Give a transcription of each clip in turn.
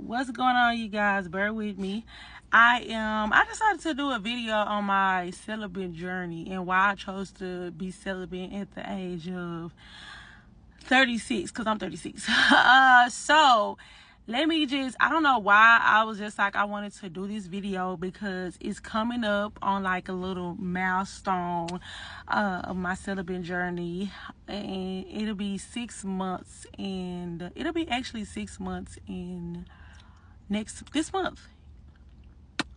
What's going on, you guys? Bear with me. I decided to do a video on my celibate journey and why I chose to be celibate at the age of 36, because I'm 36. So let me I don't know why I was just like, I wanted to do this video because it's coming up on like a little milestone of my celibate journey, and it'll be 6 months, and it'll be actually 6 months in this month.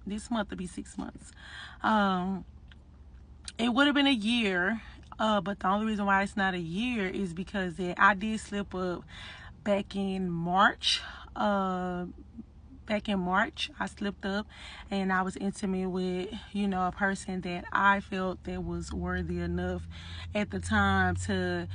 This month will be 6 months. It would have been a year, but the only reason why it's not a year is because I did slip up back in March. I slipped up and I was intimate with, a person that I felt that was worthy enough at the time to,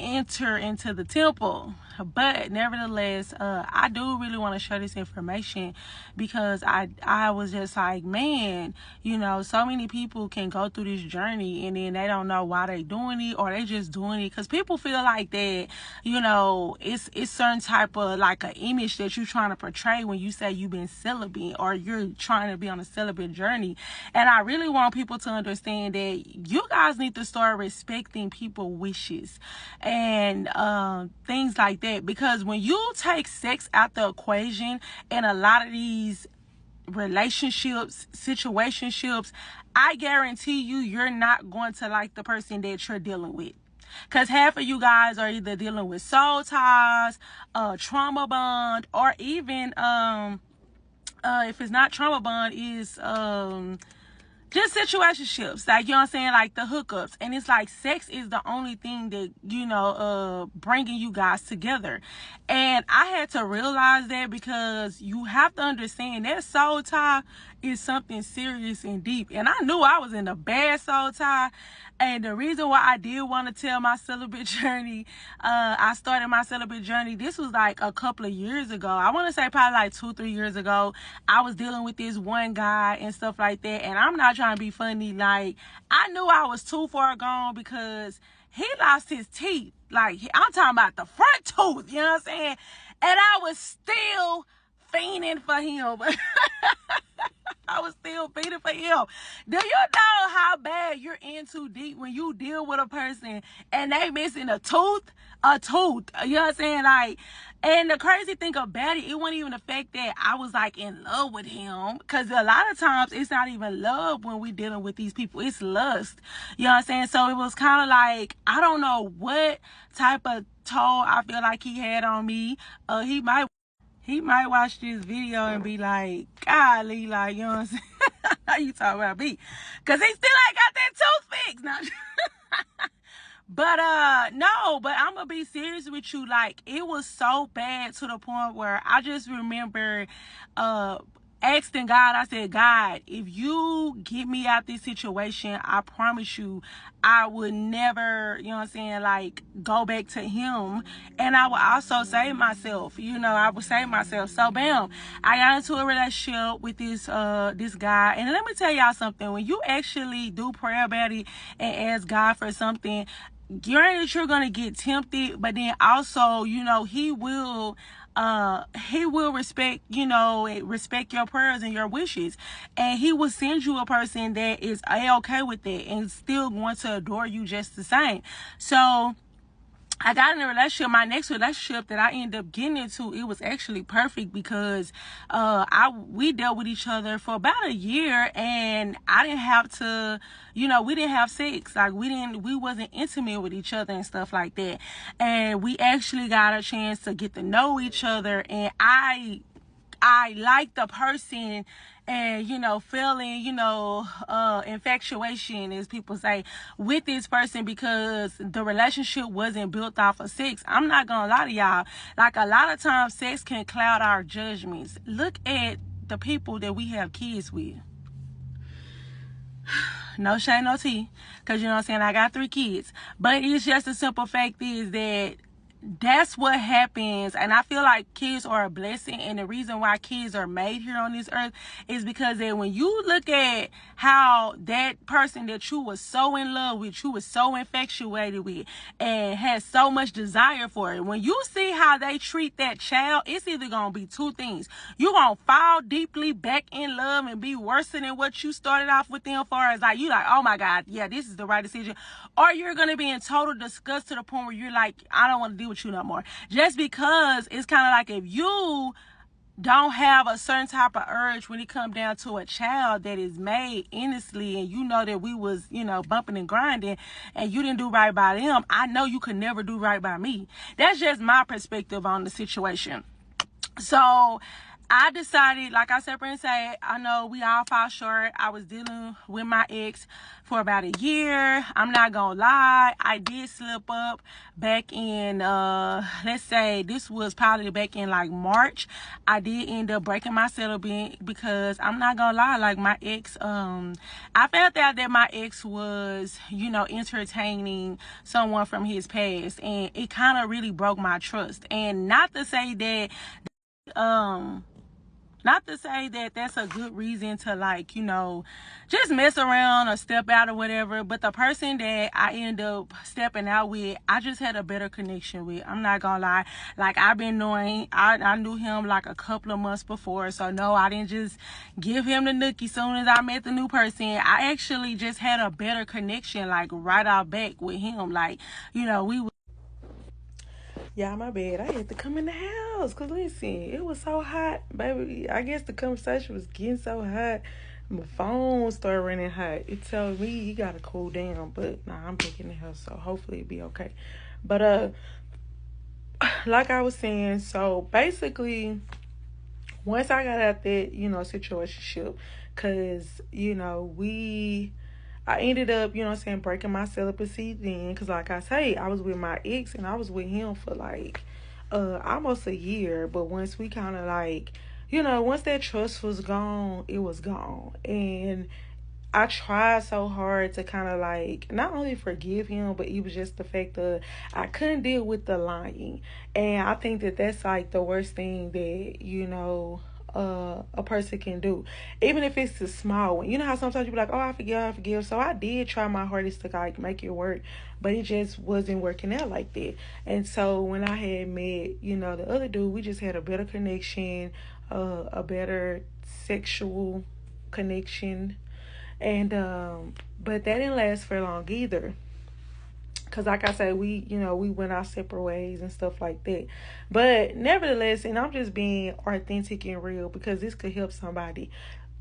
enter into the temple. But nevertheless, I do really want to share this information because I was just like, man, so many people can go through this journey and then they don't know why they doing it, or they just doing it because people feel like that, it's certain type of like an image that you're trying to portray when you say you've been celibate or you're trying to be on a celibate journey. And I really want people to understand that you guys need to start respecting people's wishes and things like that, because when you take sex out the equation in a lot of these relationships, situationships, I guarantee you're not going to like the person that you're dealing with. Because half of you guys are either dealing with soul ties, trauma bond, or even if it's not trauma bond, is just situationships, like, you know what I'm saying, like the hookups. And it's like sex is the only thing that, bringing you guys together. And I had to realize that, because you have to understand that soul tie is something serious and deep. And I knew I was in a bad soul tie. And the reason why I did want to tell my celibate journey, I started my celibate journey, this was like a couple of years ago. I want to say probably like 2-3 years ago. I was dealing with this one guy and stuff like that. And I'm not trying to be funny. Like, I knew I was too far gone because he lost his teeth. Like, I'm talking about the front tooth, you know what I'm saying? And I was still fiending for him. I was still fiending for him. Do you know how bad you're in too deep when you deal with a person and they missing a tooth? You know what I'm saying? Like, and the crazy thing about it wasn't even the fact that I was like in love with him, because a lot of times it's not even love when we dealing with these people, it's lust. You know what I'm saying? So it was kind of like, I don't know what type of toll I feel like he had on me. He might watch this video and be like, golly, like, you know what I'm saying? How you talking about me? Because he still ain't got that tooth fixed. No. But, no, but I'm going to be serious with you. Like, it was so bad to the point where I just remember, asking God, I said, God, if you get me out this situation, I promise you, I would never, you know what I'm saying, like, go back to him. And I would also save myself, I would save myself. So, bam, I got into a relationship with this guy. And let me tell y'all something. When you actually do prayer about it and ask God for something, you're going to get tempted, but then also, he will respect, respect your prayers and your wishes. And he will send you a person that is okay with that and still going to adore you just the same. So I got in a relationship. My next relationship that I ended up getting into, it was actually perfect because we dealt with each other for about a year, and I didn't have to, we didn't have sex. Like, we wasn't intimate with each other and stuff like that. And we actually got a chance to get to know each other, and I liked the person and, feeling, infatuation, as people say, with this person, because the relationship wasn't built off of sex. I'm not gonna lie to y'all. Like, a lot of times sex can cloud our judgments. Look at the people that we have kids with. No shade, no tea, because, you know what I'm saying, I got 3 kids. But it's just a simple fact is that that's what happens. And I feel like kids are a blessing, and the reason why kids are made here on this earth is because that when you look at how that person that you was so in love with, you was so infatuated with, and had so much desire for it, when you see how they treat that child, it's either gonna be two things. You're gonna fall deeply back in love and be worse than what you started off with them, far as like you like, oh my God, yeah, this is the right decision. Or you're gonna be in total disgust to the point where you're like, I don't want to deal with you no more. Just because it's kind of like, if you don't have a certain type of urge when it comes down to a child that is made innocently, and you know that we was, bumping and grinding, and you didn't do right by them, I know you could never do right by me. That's just my perspective on the situation. So I decided, like I said, I know we all fall short. I was dealing with my ex for about a year. I'm not gonna lie, I did slip up back in, let's say this was probably back in like March. I did end up breaking my settlement because I'm not gonna lie, like my ex, I found out that my ex was, entertaining someone from his past, and it kind of really broke my trust. And not to say that that's a good reason to, like, just mess around or step out or whatever. But the person that I end up stepping out with, I just had a better connection with. I'm not gonna lie. Like, I knew him like a couple of months before. So no, I didn't just give him the nookie soon as I met the new person. I actually just had a better connection, like, right out back with him. Like, we Yeah, my bad. I had to come in the house because, listen, it was so hot, baby. I guess the conversation was getting so hot. My phone started running hot. It told me you got to cool down. But, nah, I'm back in the house, so hopefully it'll be okay. But, like I was saying, so basically, once I got out that, situationship, because, I ended up, breaking my celibacy then. Because, like I say, I was with my ex, and I was with him for, like, almost a year. But once we kind of, like, once that trust was gone, it was gone. And I tried so hard to kind of, like, not only forgive him, but it was just the fact that I couldn't deal with the lying. And I think that that's, like, the worst thing that, a person can do, even if it's a small one. You know how sometimes you be like, oh, I forgive. So I did try my hardest to, like, make it work, but it just wasn't working out like that. And so when I had met, the other dude, we just had a better connection, a better sexual connection. And but that didn't last for long either. Because, like I said, we went our separate ways and stuff like that. But nevertheless, and I'm just being authentic and real because this could help somebody.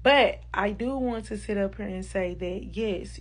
But I do want to sit up here and say that, yes,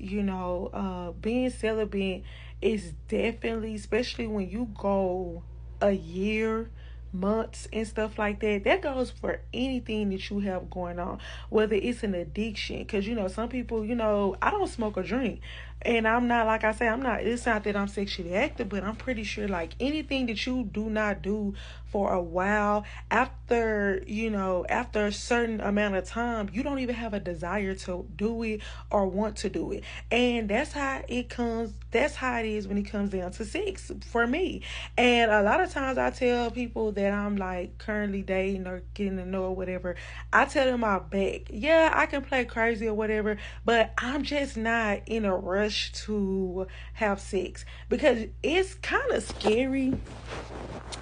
being celibate is definitely, especially when you go a year, months and stuff like that goes for anything that you have going on, whether it's an addiction. Because some people, I don't smoke or drink, and I'm not, like I say, it's not that I'm sexually active, but I'm pretty sure, like, anything that you do not do for a while, after a certain amount of time, you don't even have a desire to do it or want to do it. And that's how it is when it comes down to sex for me. And a lot of times I tell people that I'm, like, currently dating or getting to know or whatever, I tell them I'm back. Yeah, I can play crazy or whatever, but I'm just not in a rush to have sex, because it's kind of scary.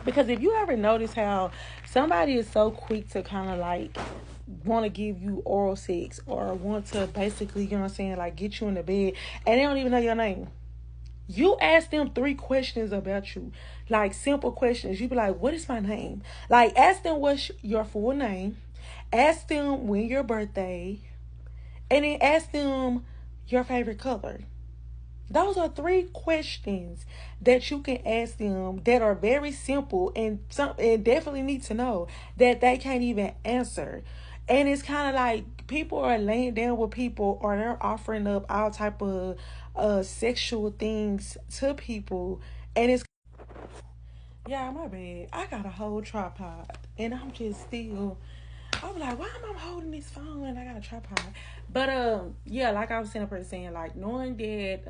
Because if you ever notice how somebody is so quick to kind of, like, want to give you oral sex or want to basically, like, get you in the bed, and they don't even know your name. You ask them 3 questions about you, like, simple questions. You be like, what is my name? Like, ask them what's your full name. Ask them when your birthday. And then ask them your favorite color. Those are 3 questions that you can ask them that are very simple and definitely need to know that they can't even answer. And it's kind of like people are laying down with people, or they're offering up all type of sexual things to people. And it's, yeah, my bad. I got a whole tripod, and I'm just still, I'm like, why am I holding this phone and I got a tripod? But yeah, like I was saying, like, knowing that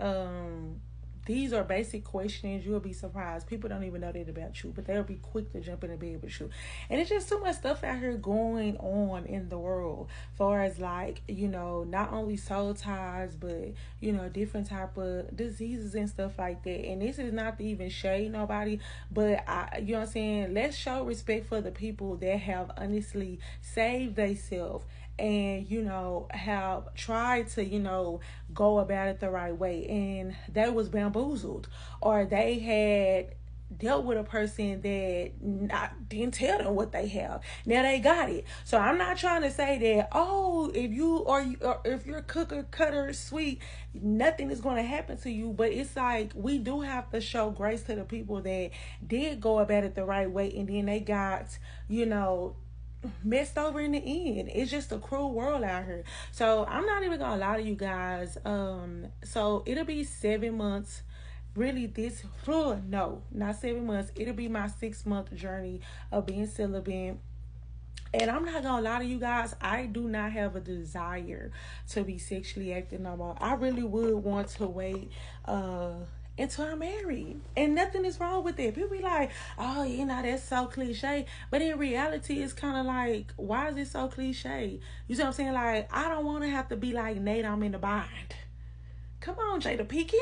these are basic questions. You'll be surprised. People don't even know that about you, but they'll be quick to jump in the bed with you. And it's just too much stuff out here going on in the world, far as like, not only soul ties, but different type of diseases and stuff like that. And this is not to even shade nobody, but you know what I'm saying, let's show respect for the people that have honestly saved themselves and have tried to go about it the right way, and they was bamboozled, or they had dealt with a person that didn't tell them what they have. Now they got it. So I'm not trying to say that, if you or if you're cooker cutter sweet, nothing is going to happen to you. But it's like, we do have to show grace to the people that did go about it the right way, and then they got messed over in the end. It's just a cruel world out here. So I'm not even gonna lie to you guys. So it'll be 7 months. Really, no, not 7 months. It'll be my 6-month journey of being celibate. And I'm not gonna lie to you guys, I do not have a desire to be sexually active no more. I really would want to wait until I'm married. And nothing is wrong with it. People be like, oh, that's so cliche. But in reality, it's kind of like, why is it so cliche? You see what I'm saying? Like, I don't want to have to be like Nate, I'm in the bind. Come on, Jada Pinkett.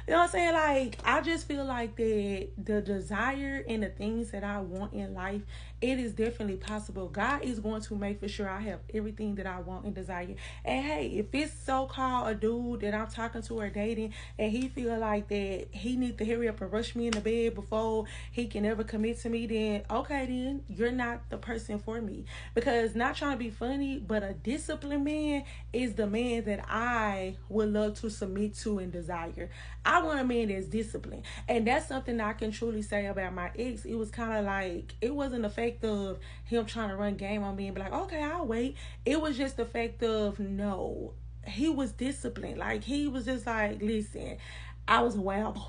You know what I'm saying? Like, I just feel like the desire and the things that I want in life, it is definitely possible. God is going to make for sure I have everything that I want and desire. And hey, if it's so-called a dude that I'm talking to or dating, and he feel like that he need to hurry up and rush me in the bed before he can ever commit to me, then okay, then you're not the person for me. Because, not trying to be funny, but a disciplined man is the man that I would love to submit to and desire. I want a man that's disciplined, and that's something I can truly say about my ex. It was kind of like, it wasn't the fact of him trying to run game on me and be like, okay, I'll wait. It was just the fact of, no, he was disciplined. Like, he was just like, listen, I was a wild boy.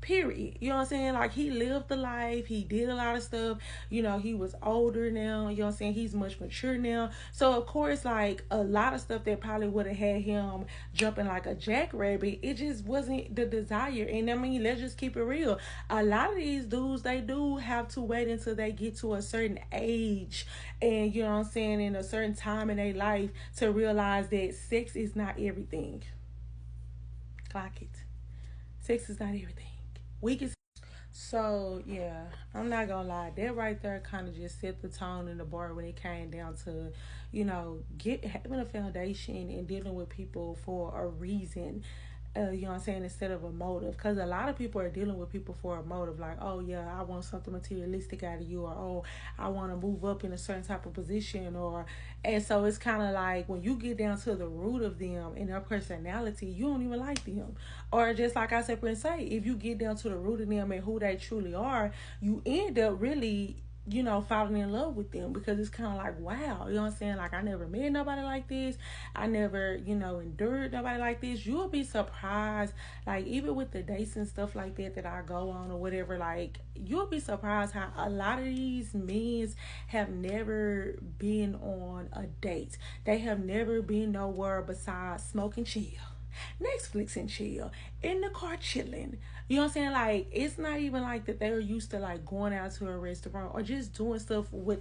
Period. You know what I'm saying? Like, he lived the life. He did a lot of stuff. He was older now. You know what I'm saying? He's much mature now. So, of course, like, a lot of stuff that probably would have had him jumping like a jackrabbit, it just wasn't the desire. And I mean, let's just keep it real. A lot of these dudes, they do have to wait until they get to a certain age and, you know what I'm saying, in a certain time in their life to realize that sex is not everything. Clock it. Sex is not everything. So yeah, I'm not gonna lie, that right there kind of just set the tone in the bar when it came down to having a foundation and dealing with people for a reason. You know what I'm saying, instead of a motive. Because a lot of people are dealing with people for a motive, like, oh yeah, I want something materialistic out of you, or oh, I want to move up in a certain type of position, and so it's kind of like, when you get down to the root of them and their personality, you don't even like them. Or just like I said, if you get down to the root of them and who they truly are, you end up really falling in love with them, because it's kind of like, wow, you know what I'm saying? Like, I never met nobody like this. I never, endured nobody like this. You'll be surprised, like, even with the dates and stuff like that I go on or whatever, like, you'll be surprised how a lot of these men have never been on a date. They have never been nowhere besides smoking chill, Netflix and chill, in the car chilling. You know what I'm saying? Like, it's not even like that they're used to like going out to a restaurant or just doing stuff with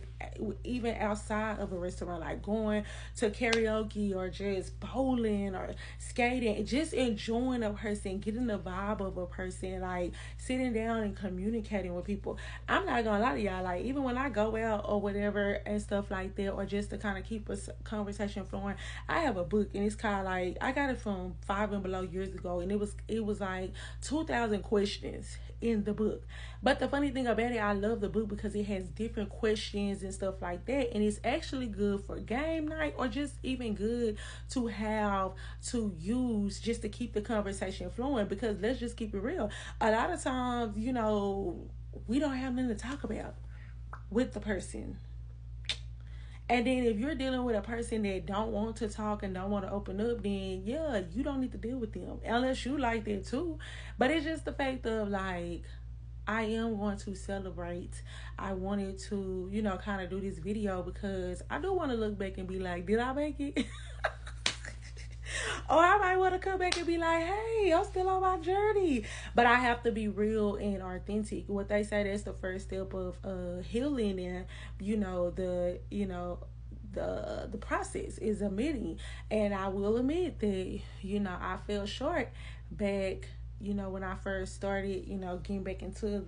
even outside of a restaurant, like going to karaoke or just bowling or skating, just enjoying a person, getting the vibe of a person, like sitting down and communicating with people. I'm not gonna lie to y'all, like, even when I go out or whatever and stuff like that, or just to kind of keep a conversation flowing, I have a book, and it's kind of like, I got it from 5 and Below years ago, and it was like 2,000 questions in the book. But the funny thing about it, I love the book because it has different questions and stuff like that, and it's actually good for game night, or just even good to have to use just to keep the conversation flowing. Because let's just keep it real, a lot of times, we don't have nothing to talk about with the person. And then if you're dealing with a person that don't want to talk and don't want to open up, then yeah, you don't need to deal with them unless you like that too. But it's just the fact of, like, I am going to celebrate. I wanted to, kind of do this video because I do want to look back and be like, did I make it? Or I might want to come back and be like, hey, I'm still on my journey. But I have to be real and authentic. What they say, that's the first step of healing, and the process is admitting. And I will admit that, I fell short back, when I first started, getting back into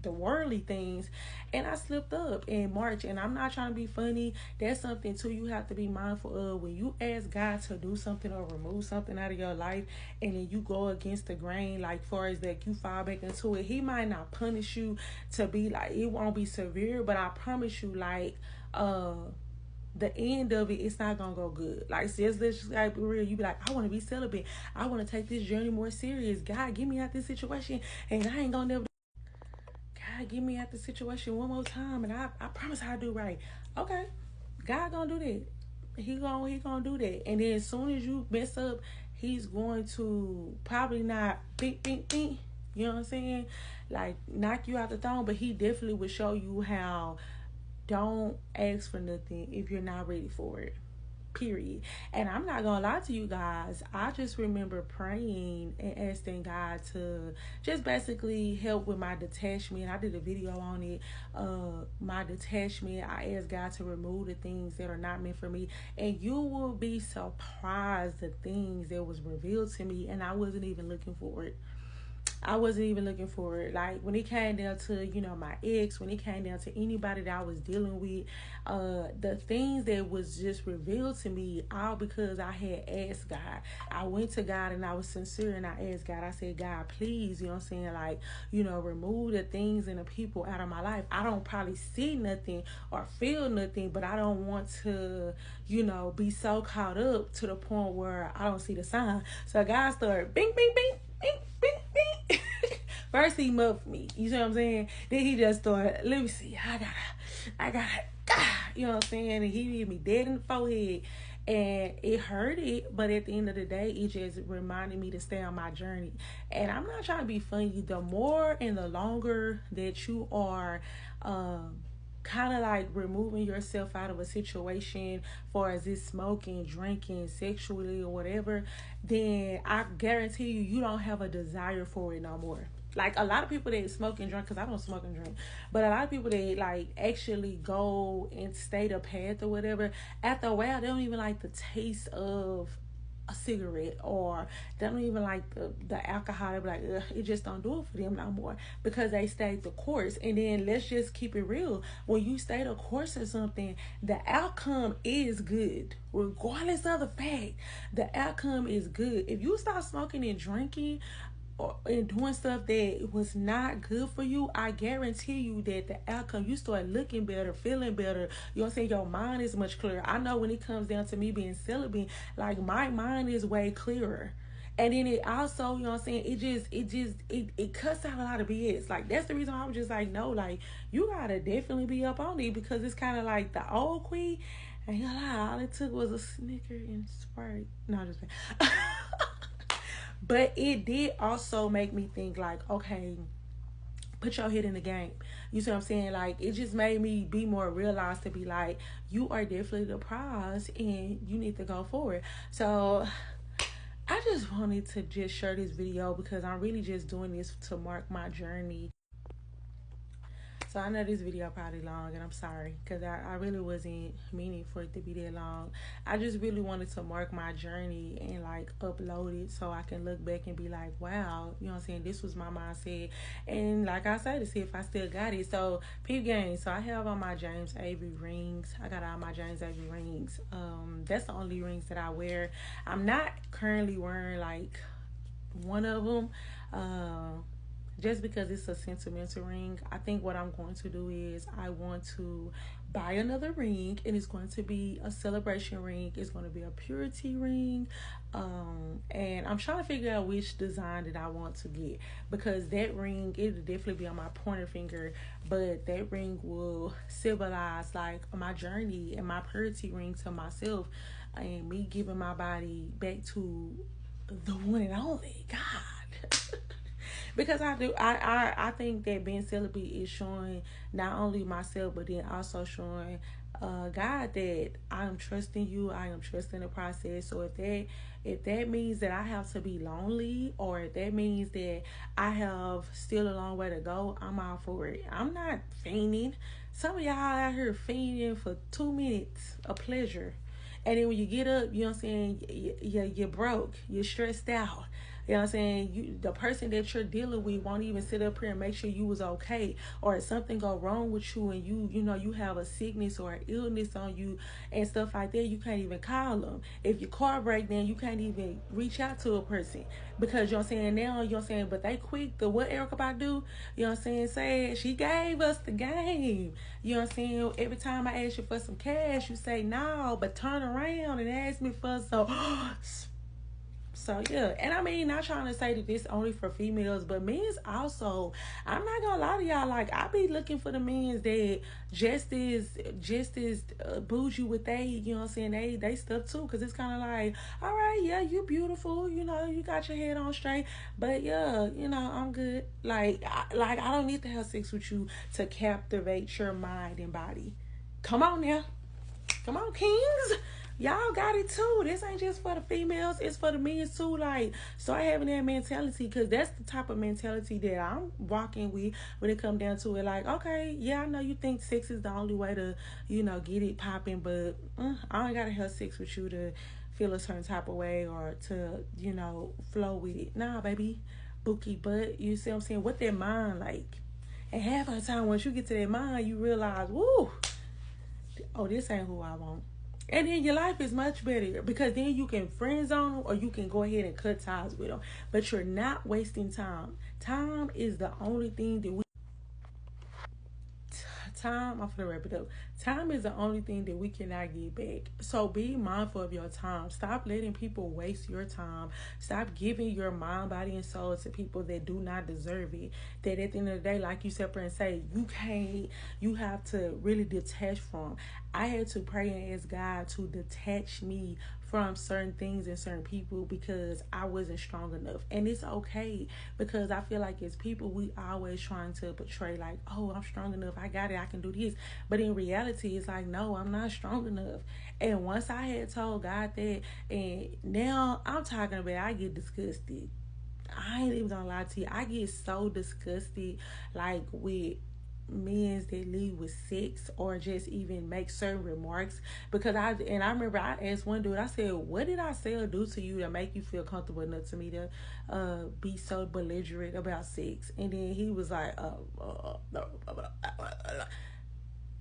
the worldly things, and I slipped up in March. And I'm not trying to be funny. That's something too you have to be mindful of when you ask God to do something or remove something out of your life, and then you go against the grain, like far as that you fall back into it. He might not punish you to be like, it won't be severe, but I promise you, like, the end of it's not gonna go good. Like, let's just like be real. You be like, I want to be celibate. I want to take this journey more serious. God, get me out this situation, and I ain't gonna never. God, get me out this situation one more time, and I promise I'll do right. Okay, God gonna do that. He gonna do that. And then as soon as you mess up, He's going to probably not think. You know what I'm saying? Like, knock you out the throne, but He definitely will show you how. Don't ask for nothing if you're not ready for it. Period. And I'm not gonna lie to you guys, I just remember praying and asking God to just basically help with my detachment. I did a video on it. My detachment, I asked God to remove the things that are not meant for me, and you will be surprised the things that was revealed to me, and I wasn't even looking for it. Like, when it came down to, my ex, when it came down to anybody that I was dealing with, the things that was just revealed to me, all because I had asked God. I went to God and I was sincere, and I asked God, I said, God, please, you know what I'm saying? Like, remove the things and the people out of my life. I don't probably see nothing or feel nothing, but I don't want to, be so caught up to the point where I don't see the sign. So God started bing, bing, bing, bing, bing, bing. First he muffed me, you see what I'm saying? Then he just started, let me see, I got it, you know what I'm saying? And he hit me dead in the forehead, and it hurt it, but at the end of the day, it just reminded me to stay on my journey. And I'm not trying to be funny. The more and the longer that you are kind of like removing yourself out of a situation, for as it's smoking, drinking, sexually, or whatever, then I guarantee you don't have a desire for it no more. Like, a lot of people that smoke and drink, because I don't smoke and drink, but a lot of people that like actually go and stay the path or whatever, after a while they don't even like the taste of a cigarette, or they don't even like the alcohol. They be like, ugh, it just don't do it for them no more, because they stayed the course. And then let's just keep it real. When you stay the course of something, the outcome is good. Regardless of the fact, the outcome is good. If you start smoking and drinking, and doing stuff that was not good for you, I guarantee you that the outcome, you start looking better, feeling better. You know what I'm saying? Your mind is much clearer. I know when it comes down to me being celibate, like, my mind is way clearer. And then it also, you know what I'm saying, it cuts out a lot of BS. Like, that's the reason why I was just like, no, like, you gotta definitely be up on it, because it's kind of like the old queen. And you know, all it took was a Snicker and Sprite. No, just but it did also make me think, like, okay, put your head in the game. You see what I'm saying? Like, it just made me be more realized to be like, you are definitely the prize, and you need to go forward. So I just wanted to just share this video, because I'm really just doing this to mark my journey. So I know this video probably long, and I'm sorry, because I really wasn't meaning for it to be that long. I just really wanted to mark my journey and like upload it, so I can look back and be like, wow, you know what I'm saying, this was my mindset. And like I said, to see if I still got it. So peep game. So I have on my James Avery rings. I got all my James Avery rings. That's the only rings that I wear. I'm not currently wearing like one of them. Just because it's a sentimental ring. I think what I'm going to do is I want to buy another ring, and it's going to be a celebration ring. It's going to be a purity ring. And I'm trying to figure out which design that I want to get, because that ring, it'll definitely be on my pointer finger, but that ring will symbolize like my journey and my purity ring to myself, and me giving my body back to the one and only God. Because I think that being celibate is showing not only myself, but then also showing God that I am trusting you, I am trusting the process. So if that means that I have to be lonely, or if that means that I have still a long way to go, I'm all for it. I'm not fiending. Some of y'all out here fiending for 2 minutes of pleasure. And then when you get up, you know what I'm saying, you're broke, you're stressed out. You know what I'm saying? The person that you're dealing with won't even sit up here and make sure you was okay. Or if something go wrong with you and you have a sickness or an illness on you and stuff like that, you can't even call them. If your car break down, you can't even reach out to a person. Because you know what I'm saying, now, you know what I'm saying, but they quick to what Erica Badu, you know what I'm saying, said, she gave us the game. You know what I'm saying? Every time I ask you for some cash, you say no, but turn around and ask me for some. So yeah, and I mean, not trying to say that this only for females, but men's also. I'm not gonna lie to y'all, like I be looking for the men's that just as bougie with they, you know what I'm saying, they stuff too, cause it's kind of like, all right, yeah, you beautiful, you know, you got your head on straight, but yeah, you know, I'm good. Like I don't need to have sex with you to captivate your mind and body. Come on now. Come on, kings. Y'all got it too. This ain't just for the females. It's for the men too. Like, start having that mentality, because that's the type of mentality that I'm walking with when it come down to it. Like, okay, yeah, I know you think sex is the only way to, get it popping, but I ain't got to have sex with you to feel a certain type of way or to, flow with it. Nah, baby. Bookie butt. You see what I'm saying? What that mind like? And half of the time, once you get to that mind, you realize, woo, oh, this ain't who I want. And then your life is much better, because then you can friend zone them or you can go ahead and cut ties with them. But you're not wasting time. Time is the only thing that we time, I'm gonna wrap it up. Time is the only thing that we cannot get back. So be mindful of your time. Stop letting people waste your time. Stop giving your mind, body, and soul to people that do not deserve it. That at the end of the day, like you separate and say, you have to really detach from. I had to pray and ask God to detach me from certain things and certain people, because I wasn't strong enough. And it's okay, because I feel like as people, we always trying to portray like, oh, I'm strong enough, I got it, I can do this. But in reality, it's like, no, I'm not strong enough. And once I had told God that, and now I'm talking about, I get disgusted. I ain't even gonna lie to you. I get so disgusted, like, with men that leave with sex or just even make certain remarks, because I remember I asked one dude, I said, what did I say or do to you to make you feel comfortable enough to me to be so belligerent about sex? And then he was like,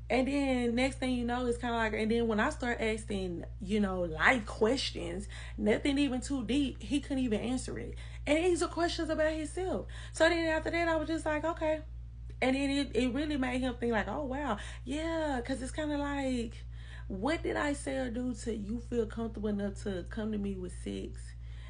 and then next thing you know, it's kind of like, and then when I start asking, life questions, nothing even too deep, he couldn't even answer it. And these are questions about himself. So then after that, I was just like, okay. And then it really made him think like, oh, wow. Yeah, because it's kind of like, what did I say or do to you feel comfortable enough to come to me with sex?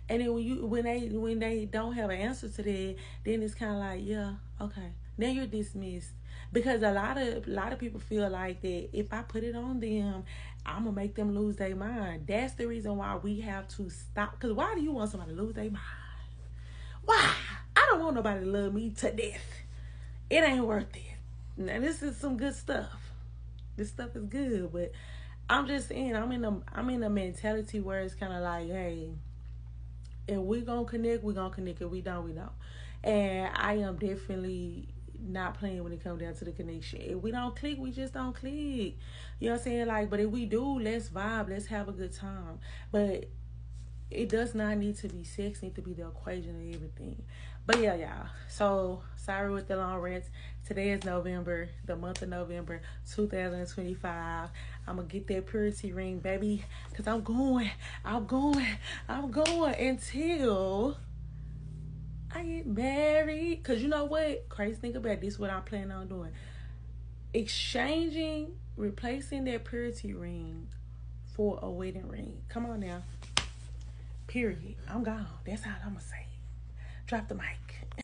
And then when they don't have an answer to that, then it's kind of like, yeah, okay. Now you're dismissed. Because a lot of people feel like that if I put it on them, I'm going to make them lose their mind. That's the reason why we have to stop. Because why do you want somebody to lose their mind? Why? I don't want nobody to love me to death. It ain't worth it. Now this is some good stuff. This stuff is good, but I'm just saying, I'm in a mentality where it's kind of like, hey, if we gonna connect, we gonna connect. If we don't, we don't. And I am definitely not playing when it comes down to the connection. If we don't click, we just don't click. You know what I'm saying? Like, but if we do, let's vibe, let's have a good time. But it does not need to be sex, it need to be the equation of everything. But yeah, y'all. So sorry with the long rants. Today is November, the month of November, 2025. I'm gonna get that purity ring, baby, because I'm going until I get married. Because you know what? Crazy thing about this, what I'm planning on doing. Replacing that purity ring for a wedding ring. Come on now. Period. I'm gone. That's all I'm gonna say. Drop the mic.